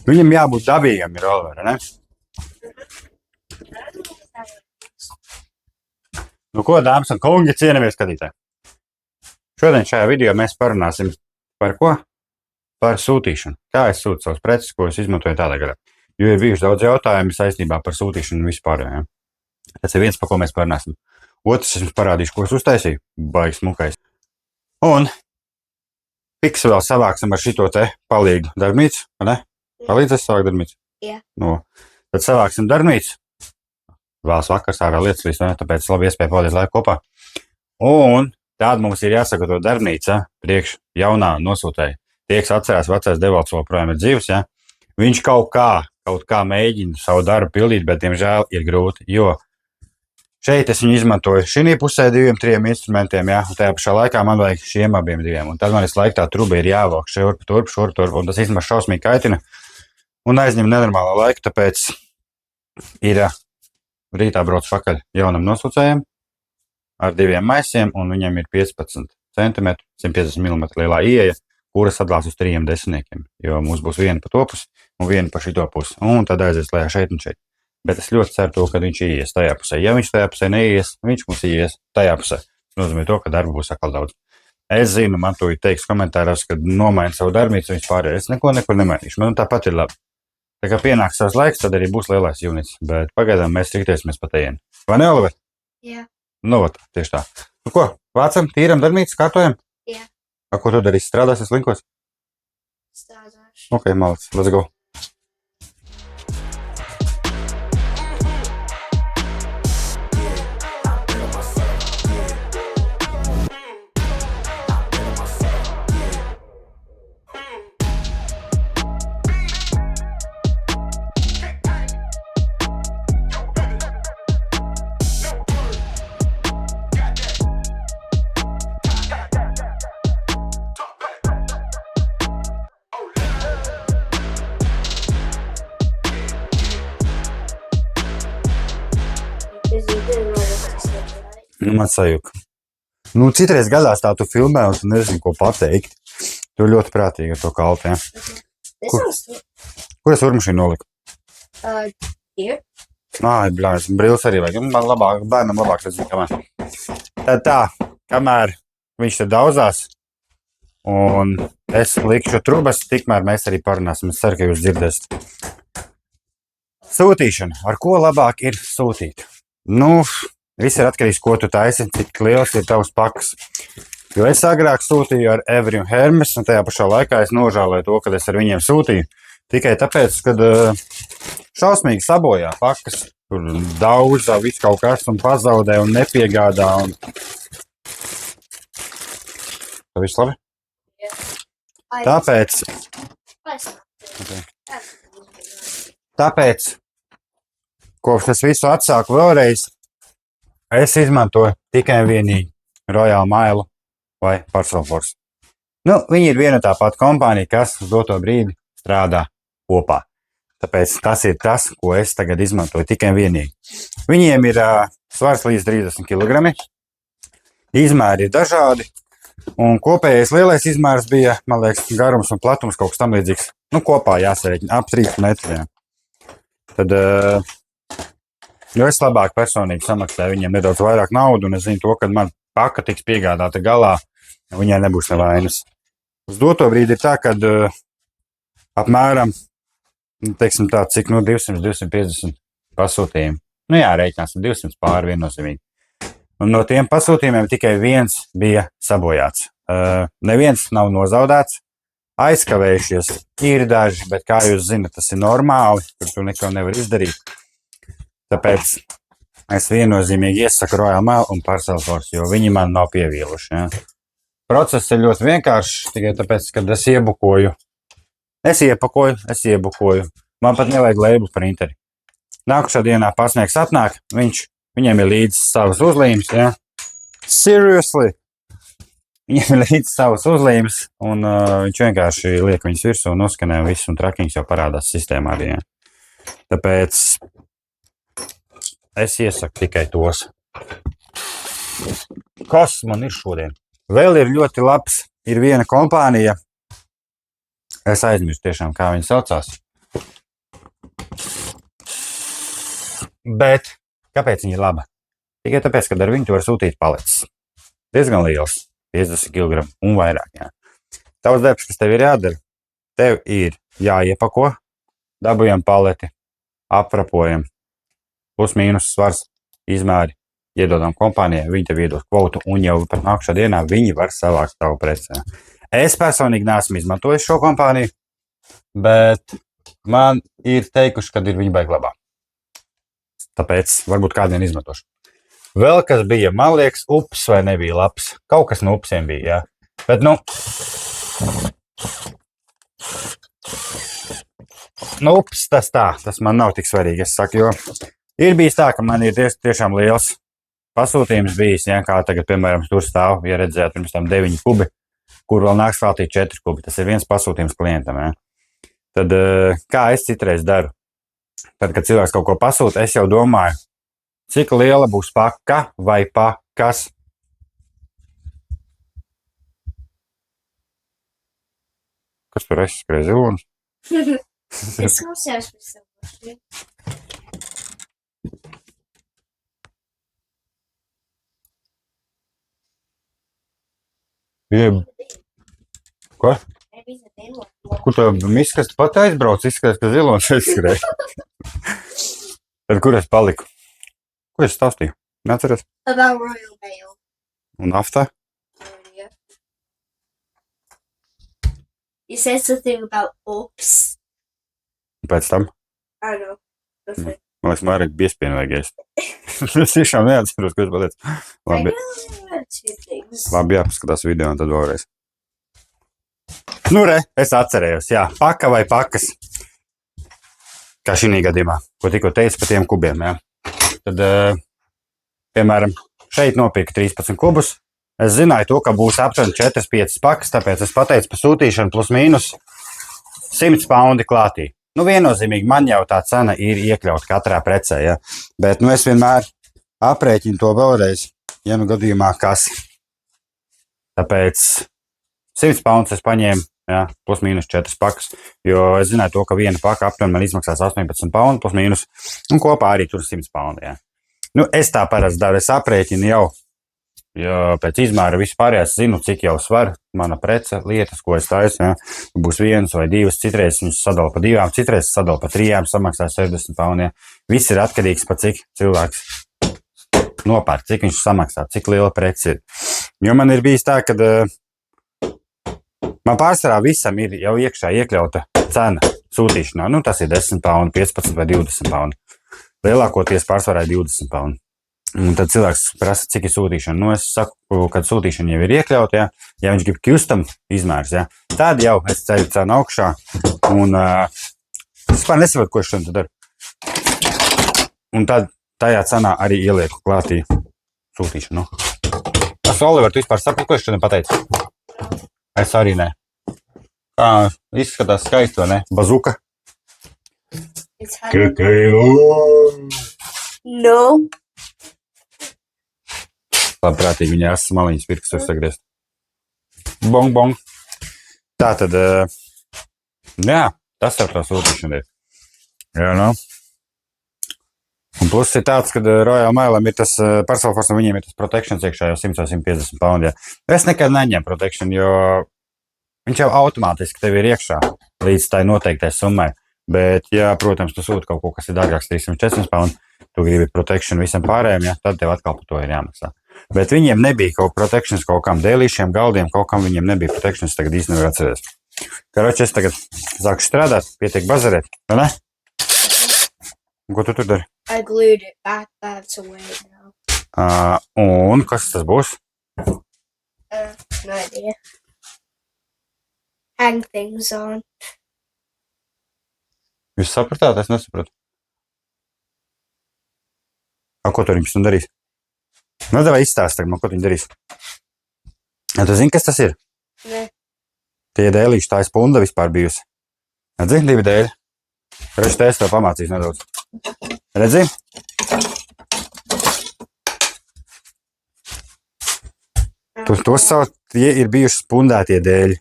Viņam jābūt dabīgam, ir Olivera, ne? Nu ko, dāmas un kungi, cienījamie skatītāji? Šodien šajā video mēs parunāsim par ko? Par sūtīšanu. Kā es sūtu savus preces, ko es izmantoju tādā gadā. Jo ir bijuši daudz jautājumu saistībā par sūtīšanu un vispār. Ja? Tas ir viens, par ko mēs parunāsim. Otrs, es jums parādīšu, ko es uztaisīju. Baigs mukais. Un piks vēl savāksim ar šito te palīgu darbnīcu, ne? Palīdzēs savākt darbnīcu? Jā. No. Tad savāksim darbnīcu. Vēls vakars ārā lietas visu, ne? Tāpēc labi iespēja pavadīt laiku kopā. Un tāda mums ir jāsagatavo darbnīca priekš jaunā nosūtēja. Tie, kas atcerās, vecais Devalds joprojām ir dzīvs, ja? Viņš kaut kā mēģina savu darbu pildīt, bet, diemžēl, ir grūti, jo šeit es viņu izmantoju šī pusē 2-3 instrumentiem, ja? Un tajā pašā laikā man vajag šiem abiem 2. Un tad man visu laiku tā truba ir jāvāk šurp, un tas īstenībā šausmīgi kaitina un aizņem nenormālo laiku, tāpēc ir rītā brauc pakaļ jaunam nosūcējam ar 2 maisiem, un viņam ir 15 cm, 150 mm lielā ieeja, kuras sadalās uz 3 desmitniekiem, jo mums būs viena pa to pusi un viena pa šito pusi, un tad aizies lejā šeit un šeit. Bet es ļoti ceru to, ka viņš ieies tajā pusē. Ja viņš tajā pusē neies, viņš mums ieies tajā pusē. Tas nozīmē to, ka darba būs atkal daudz. Es zinu, man to ir teiks komentāros, kad nomaina savu darbnīcu, viņš pārējais. Es neko nemainīšu. Man tāpat ir labi. Tā kā pienāks savs laiks, tad arī būs lielais units. Bet pagaidām mēs riktēsimies pa tejienu. Vai ne, Oliver? Jā. Nu, tieši tā. Nu ko, vācam, tīram darbnīcu, kārtojam? Jā. Ko tu darīsi? Strādāsies linkos? Strādāšu. Ok, malacis, let's go. Nu, man sajūka. Nu, citreiz gadās tā tu filmē, un tu nezini, ko pateikt. Tu ļoti prātīgi ar to kalpu, ja? Kur es urmašīnu noliku? Here. Bļāvis, brīlis arī vajag. Man labāk, bērnam labāk redz, kamēr. Tad tā, kamēr viņš te daudzās, un es likšu trubas, tikmēr mēs arī parunāsim. Es ceru, ka jūs dzirdēsiet. Sūtīšana. Ar ko labāk ir sūtīt? Nu, viss ir atkarīgs, ko tu taisi, cik liels ir tavs paks. Jo es agrāk sūtīju ar Every un Hermes, un tajā pašā laikā es nožālēju to, kad es ar viņiem sūtīju. Tikai tāpēc, kad šausmīgi sabojā pakas, tur daudz, viss kaut kas un pazaudē un nepiegādā. Un... Tā viss labi? Jā. Tāpēc... Okay. Tāpēc, kopš es visu atsāku vēlreiz, es izmantoju tikai un vienīgi Royal Mile vai Parcel Force. Nu, viņi ir viena tā pati kompānija, kas uz doto brīdi strādā kopā. Tāpēc tas ir tas, ko es tagad izmantoju tikai un vienīgi. Viņiem ir svars līdz 30 kg, izmēri ir dažādi, un kopējais lielais izmērs bija, man liekas, garums un platums kaut kas tam līdzīgs. Nu, kopā jāsarēķina ap 3 metriem. Tad, jo es labāk personīgi samaksāju viņiem nedaudz vairāk naudu, un es zinu to, ka man paka tiks piegādāta galā, viņai nebūs nevainas. Uz doto brīdi ir tā, kad apmēram, teiksim tā, cik, 200-250 pasūtījumi. Nu jā, rēķināsim 200 pāri viennozīmīgi. Un no tiem pasūtījumiem tikai viens bija sabojāts. Neviens nav nozaudēts. Aizkavējušies ir daži, bet kā jūs zinat, tas ir normāli, tur tu neko nevar izdarīt. Tāpēc es viennozīmīgi iesaku Royal Mail un Parcel Force, jo viņi man nav pievīluši. Ja? Process ir ļoti vienkāršs, tikai tāpēc, kad es iebukoju. Es iebukoju. Man pat nevajag label printeri. Nākušā dienā pasniegs atnāk, viņiem ir līdz savas uzlīmes. Ja? Seriously! Viņam ir līdz savas uzlīmes, un viņš vienkārši liek viņas virsū un noskanē visu, un trackings jau parādās sistēmā arī. Ja. Tāpēc es iesaku tikai tos. Kas man ir šodien? Vēl ir ļoti labs, ir viena kompānija, es aizmirstu tiešām, kā viņa saucās. bet kāpēc viņa ir laba? Tikai tāpēc, ka ar viņu tu var sūtīt paletes. Diezgan liels, 50 kg un vairāk. Jā. Tavs darbs, kas tev ir jādara, tev ir jāiepako, dabujam paleti, aprapojam, plus mīnus svars, izmēri, iedodam kompānijai, viņi tev iedod kvotu un jau pat nākšā dienā viņi var savākt tavu preci. Es personīgi neesmu izmantojis šo kompāniju, bet man ir teikuši, ka ir viņi baigi labā. Tāpēc varbūt kādien izmantošu. Vēl kas bija, man liekas, ups vai nebija labs. Kaut kas no upsiem bija, jā. Bet, ups, tas man nav tik svarīgi, es saku, jo ir bijis tā, ka man ir tiešām liels pasūtījums bijis, ja, kā tagad, piemēram, tur stāv, ja redzējāt pirms tam 9 kubi, kur vēl nāks veltīt 4 kubi. Tas ir viens pasūtījums klientam, ja. Tad, kā es citreiz daru? Tad, kad cilvēks kaut ko pasūta, es jau domāju, cik liela būs paka vai pakas. Kas tur aizskrēja zilonis? Es klausījos par savu. Ko? Kur tev miskast pat aizbrauc, izskatās, ka zilonis aizskrēja? Tad kur es paliku? Ko es stāstīju? Neatceries? About Royal Mail. Un naftā? Yeah. You said something about oops. Pēc tam? I don't know. Okay. Man liekas, vairāk biespienu vajag ēst. Es tiešām neatceros, ko es pateicu. I Labi, know two things. labi jāpaskatās video un tad vēlreiz. Es atcerējos, jā, paka vai pakas. Kā šī gadījumā, ko tikko teicu par tiem kubiem, jā. Tad, piemēram, šeit nopirka 13 kubus. Es zināju to, ka būs aptuveni 4-5 pakas, tāpēc es pateicu par sūtīšanu plus mīnus 100 paundi klātī. Viennozīmīgi man jau tā cena ir iekļaut katrā precē, ja? Bet es vienmēr aprēķinu to vēlreiz, ja gadījumā kas. Tāpēc 100 paundus es paņēmu, ja, plus mīnus 4 pakas, jo es zināju to, ka viena paka aptuveni man izmaksās 18 paundu plus mīnus, un kopā arī tur 100 paundi, ja. Es tā parasti daru, es aprēķinu jau, jo pēc izmēra vispārējās zinu, cik jau svar mana prece, lietas, ko es taisu, ja. Būs 1 vai 2, citreiz viņus sadala pa 2, citreiz sadala pa 3, samaksā 60 paundi, ja. Viss ir atkarīgs par cik cilvēks nopērk, cik viņš samaksā, cik liela prece ir. Jo man ir bijis tā, kad man pārsvarā visam ir jau iekšā iekļauta cena sūtīšanā. Tas ir 10 paundi, 15 vai 20 paundi. Lielākoties pārsvarā ir 20 paundi. Un tad cilvēks prasa, cik ir sūtīšana. Es saku, kad sūtīšana jau ir iekļauta, ja, ja viņš grib custom izmērs, ja, tad jau es ceļu cenu augšā. Un es vispār nesaprotu, ko es šodien daru. Un tad tajā cenā arī ielieku klātī sūtīšanu. Oliver, tu vispār saprati, ko es šodien pateicu? Es arī ne. Kā izskatās skaisti, vai ne? Bazuka. No. Labprātīgi viņa esas maliņas pirkstus var sagriezt. Bong, bong. Tātad, jā, tas ar tā sūtīšana ir. Jā, no. Un plus ir tāds, kad Royal Mailam ir tas, Parcelforce, viņiem ir tas protections iekšā jau 100 vai 150 paundi. Es nekad neņemu protection, jo viņš jau automātiski tev ir iekšā līdz tai noteiktai summai. Bet, ja, protams, tu sūti kaut ko, kas ir dārgāks 300-400 paundi, tu gribi protection visam pārējiem, ja, tad tev atkal par to ir jāmaksā. Bet viņiem nebija kaut protections kaut kam dēlīšiem, galdiem, kaut kam viņiem nebija protections, tagad īsti nevar atcerēs. Karoči, es tagad sāku strādāt, pietiek bazarēt, vai ne? Un ko tu tur dari? I glued it back, that's away now. Un kas tas būs? No idea. Hang things on. Jūs sapratāt? Es nesapratu. Ko tu viņus darīs? Vai izstāst tagad man, ko tu viņi darīs? Tu zini, kas tas ir? Ne. Tie dēlīši, tā ir spunda vispār bijusi. Redzi, 2 dēļi. Karoči, te es tev pamācīšu nedaudz. Redzi? Tos sauc, tie ir bijuši spundētie dēļi.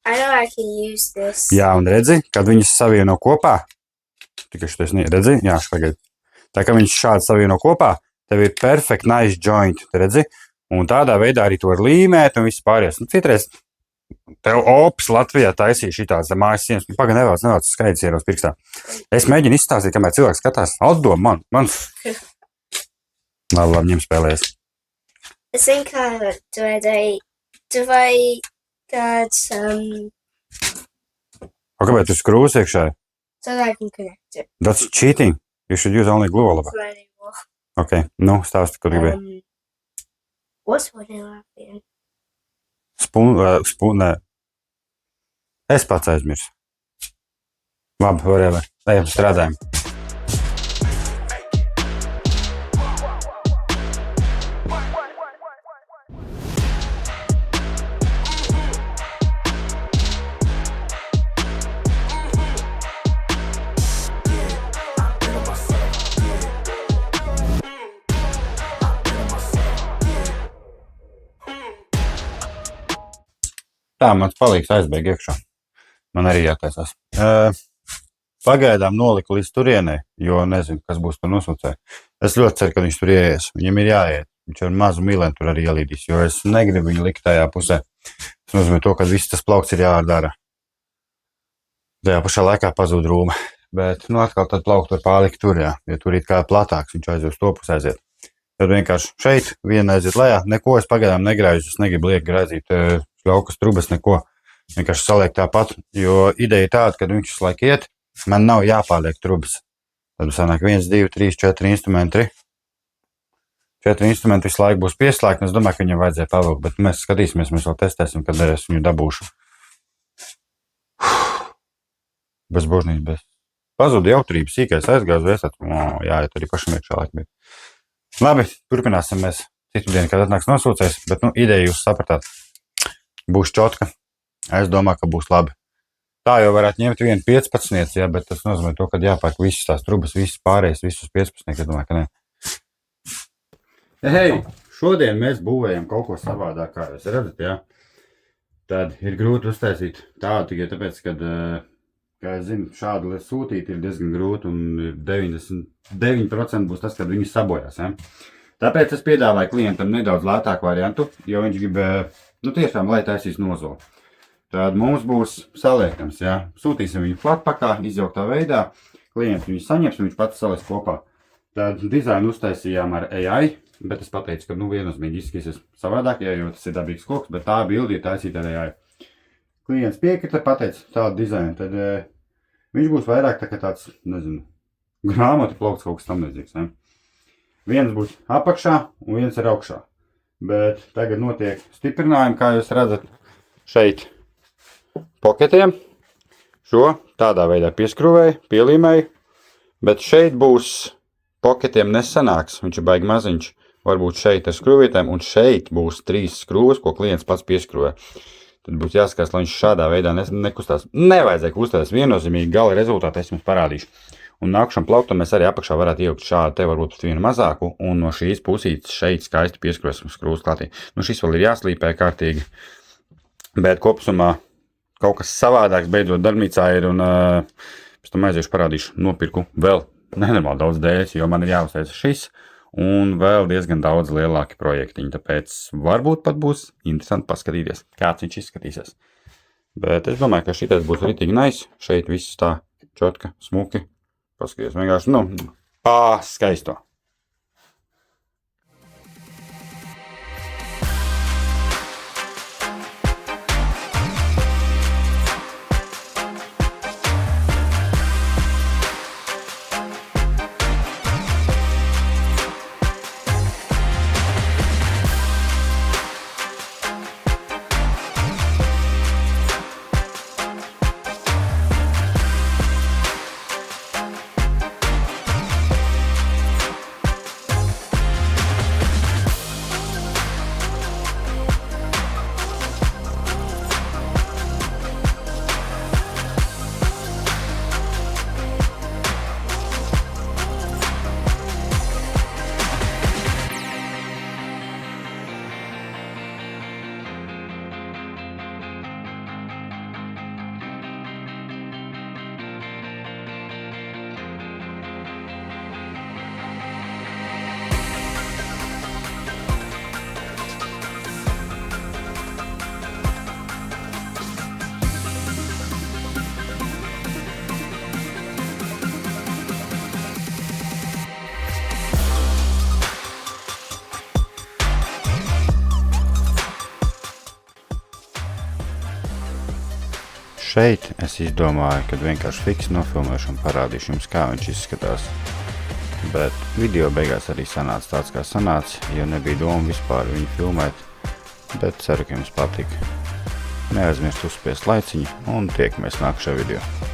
I know I can use this. Jā, un redzi, kad viņus savieno kopā, tikai šitais redzi, jā, špagaid. Tā kā viņš šādi savieno kopā, tev ir perfect nice joint, redzi? Un tādā veidā arī to var līmēt un viss pārējais. Nu, citreiz tev ops Latvijā taisīja šitās mājas sienas. Pagaid, nevāc skaidrs ieros pirkstā. Es mēģinu izstāstīt, kamēr cilvēks skatās. Atdom man. Labi, ņem spēlēs. Es zinu, kā tu vai kāds, Kāpēc tu skrūs iekšā? so that I can connect it. That's cheating. You should use only glue, Oliver. Anymore. Ok, nu, stāsti, ko gribēji. What's vanilla bean? Nē. Es pats aizmirsu. Labi, whatever. Ejam, strādājam. Tā, mans palīgs aizbēg iekšā. Man arī jātaisās. Pagaidām noliku līdz turienei, jo nezinu, kas būs tur nosūcē. Es ļoti ceru, ka viņš tur ieies. Viņam ir jāiet. Viņš ar mazu milēnu tur arī ielīdīs, jo es negribu viņu likt tajā pusē. Tas nozīmē to, ka viss tas plaukts ir jāārdara. Tajā pašā laikā pazūd rūma. Bet, atkal tad plauktu var pārlikt tur, jā. Ja tur ir kā platāks, viņš aizies to pusē aiziet. Tad vienkārši šeit viena aiziet lejā. Neko es pagaidām negrāžu, es negribu liek graizīt ļaukas trubas, neko. Vienkārši saliek tāpat, jo ideja tāda, kad viņš visu laiku iet, man nav jāpārliek trubas. Tad sanāk 1, 2, 3, 4 instrumenti. 4 instrumenti visu laiku būs pieslēgti, un es domāju, ka viņam vajadzēja pavilkt, bet mēs skatīsimies, mēs vēl testēsim, kad es viņu dabūšu. Bez božnības, bez. Pazuda jautrība, sīkais aizgāz, vēsat. Jāiet arī pašam iekšā laika bija. Labi, turpināsim mēs citu dienu, kad atnāks nosūcējs, bet ideju jūs sapratāt. Būs čotka. Es domāju, ka būs labi. Tā jau varētu ņemt 1,15, ja, bet tas nozīmē to, ka jāpērk visas tās trubas, visas pārējais, visus 15, es domāju, ka ne. Hei, šodien mēs būvējam kaut ko savādāk, kā jūs redzat, ja. Tad ir grūti uztaisīt tādu tikai tāpēc, kad, kā es zinu, šādu sūtīt ir diezgan grūti un 99% būs tas, kad viņi sabojās, ja. Tāpēc es piedāvāju klientam nedaudz lētāku variantu, jo viņš grib, tiešām, lai taisīs nozoli. Tad mums būs saliekams, jā. Sūtīsim viņu flatpakā, izjauktā veidā. Klients viņu saņems un viņš pats saliks kopā. Tad dizainu uztaisījām ar AI, bet es pateicu, ka viennozīmīgi izskatīsies savādāk, jo tas ir dabīgs koks, bet tā bildi ir taisīta ar AI. Klients piekrita, pateica tādu dizainu, tad viņš būs vairāk tā kā tāds, nezinu, grāmatu plaukts kaut kas tam līdzīgs, ja. Viens būs apakšā un viens ir augšā. Bet tagad notiek stiprinājumi, kā jūs redzat, šeit poketiem. Šo tādā veidā pieskrūvēju, pielīmēju, bet šeit būs poketiem nesanāks, viņš ir baigi maziņš, varbūt šeit ar skrūvītēm, un šeit būs 3 skrūves, ko klients pats pieskrūvē. Tad būs jāskatās, lai viņš šādā veidā nekustās. Nevajadzēja kustās viennozīmīgi, gala rezultātu es jums parādīšu. Un nākušam plauktam mēs arī apakšā varētu ielikt šādu, te varbūt vienu mazāku, un no šīs pusītes šeit skaisti pieskrūvēsim skrūvas klātī. Šis vēl ir jāslīpē kārtīgi, bet kopsumā kaut kas savādāks beidzot darbnīcā ir, un pēc tam aiziešu parādīšu, nopirku vēl nenormāli daudz dēļas, jo man ir jāuzteica šis, un vēl diezgan daudz lielāki projektiņi, tāpēc varbūt pat būs interesanti paskatīties, kāds viņš izskatīsies. Bet es domāju, ka šitais būs ritīgi nice, šeit viss tā čotka, smuki, paskaties vienkārši, skaisto. Šeit es izdomāju, kad vienkārši fiksi nofilmēšu un parādīšu jums, kā viņš izskatās. Bet video beigās arī sanāca tāds, kā sanāca, jo nebija doma vispār viņu filmēt, bet ceru, ka jums patika. Neaizmirst uzspiest laiciņu un tiekamies nākamajā video.